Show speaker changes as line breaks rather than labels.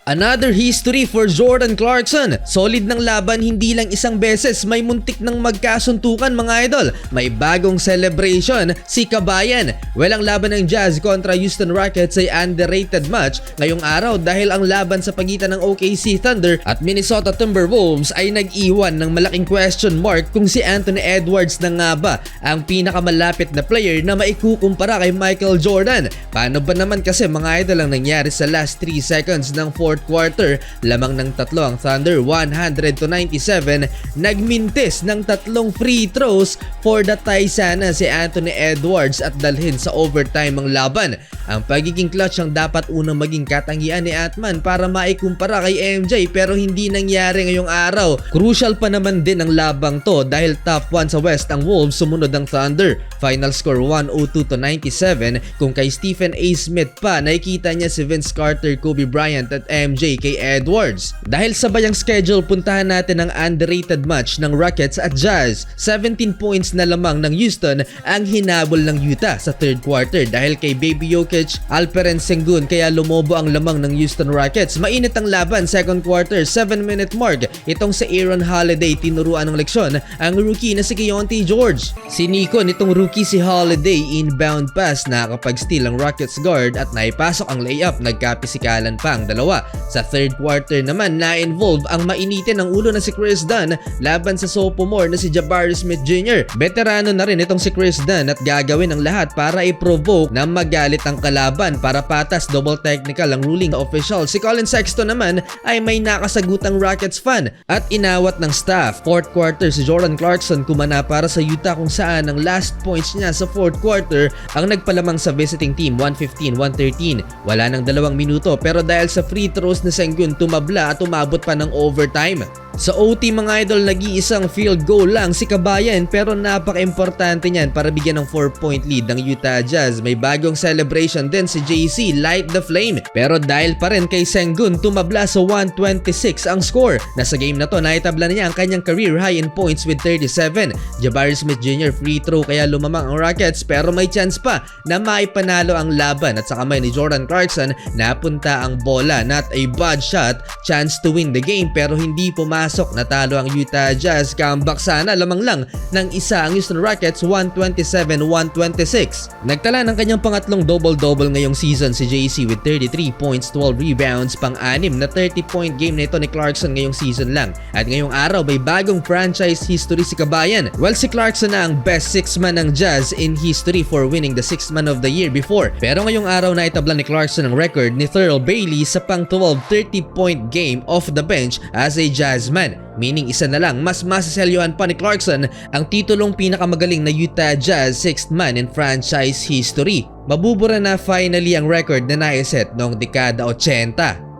Another history for Jordan Clarkson. Solid ng laban, hindi lang isang beses, may muntik ng magkasuntukan mga idol. May bagong celebration si Kabayan. Well, ang laban ng Jazz kontra Houston Rockets ay underrated match ngayong araw dahil ang laban sa pagitan ng OKC Thunder at Minnesota Timberwolves ay nag-iwan ng malaking question mark kung si Anthony Edwards na nga ba ang pinakamalapit na player na maikukumpara kay Michael Jordan. Paano ba naman kasi mga idol ang nangyari sa last 3 seconds ng fourth quarter? Lamang ng tatlo ang Thunder, 100-97, nagmintis ng tatlong free throws for the tie sana si Anthony Edwards at dalhin sa overtime ang laban. Ang pagiging clutch ang dapat unang maging katangian ni Ant-Man para maikumpara kay MJ pero hindi nangyari ngayong araw. Crucial pa naman din ang labang to dahil top 1 sa West ang Wolves, sumunod ang Thunder. Final score 102-97. Kung kay Stephen A. Smith pa, nakikita niya si Vince Carter, Kobe Bryant at MJ kay Edwards. Dahil sabay ang schedule, puntahan natin ang underrated match ng Rockets at Jazz. 17 points na lamang ng Houston ang hinabol ng Utah sa third quarter dahil kay Baby Jokic, Alperen Sengun, kaya lumobo ang lamang ng Houston Rockets. Mainit ang laban, second quarter, 7-minute mark. Itong sa Aaron Holiday, tinuruan ng leksyon ang rookie na si Keyonte George. Sinikon itong rookie si Holiday, inbound pass, nakakapag-steal ang Rockets guard at naipasok ang layup, nagkapisikalan pa ang dalawa. Sa third quarter naman, na-involve ang mainitin ng ulo na si Chris Dunn laban sa sophomore na si Jabari Smith Jr. Veterano na rin itong si Chris Dunn at gagawin ang lahat para i-provoke na magalit ang kalaban para patas, double technical ang ruling official. Si Colin Sexton naman ay may nakasagutang Rockets fan at inawat ng staff. Fourth quarter, si Jordan Clarkson kumana para sa Utah kung saan ang last points niya sa fourth quarter ang nagpalamang sa visiting team, 115-113. Wala nang 2 minuto pero dahil sa free throws na Sengun, tumabla at umabot pa ng overtime. Sa OT mga idol, nag-iisang field goal lang si Kabayan pero napaka-importante niyan para bigyan ng 4-point lead ng Utah Jazz. May bagong celebration din si JC, light the flame. Pero dahil pa rin kay Sengun, tumabla sa 126 ang score. Nasa game na to, naitabla na niya ang kanyang career high in points with 37. Jabari Smith Jr. free throw kaya lumamang ang Rockets pero may chance pa na maipanalo ang laban at sa kamay ni Jordan Clarkson napunta ang bola. Not a bad shot, chance to win the game pero hindi pumasok. Natalo ang Utah Jazz. Comeback sana, lamang lang ng isa ang Houston Rockets, 127-126. Nagtala ng kanyang pangatlong double-double ngayong season si JC with 33 points, 12 rebounds, pang-anim na 30-point game na ito ni Clarkson ngayong season lang. At ngayong araw may bagong franchise history si Kabayan. Well, si Clarkson na ang best 6-man ng Jazz in history for winning the 6th man of the year before. Pero ngayong araw na itabla ni Clarkson ang record ni Thurl Bailey sa pang-12 30-point game off the bench as a Jazz man. Meaning isa na lang, mas masaselyuhan pa ni Clarkson ang titulong pinakamagaling na Utah Jazz 6th man in franchise history. Mabubura na finally ang record na naiset noong dekada 80.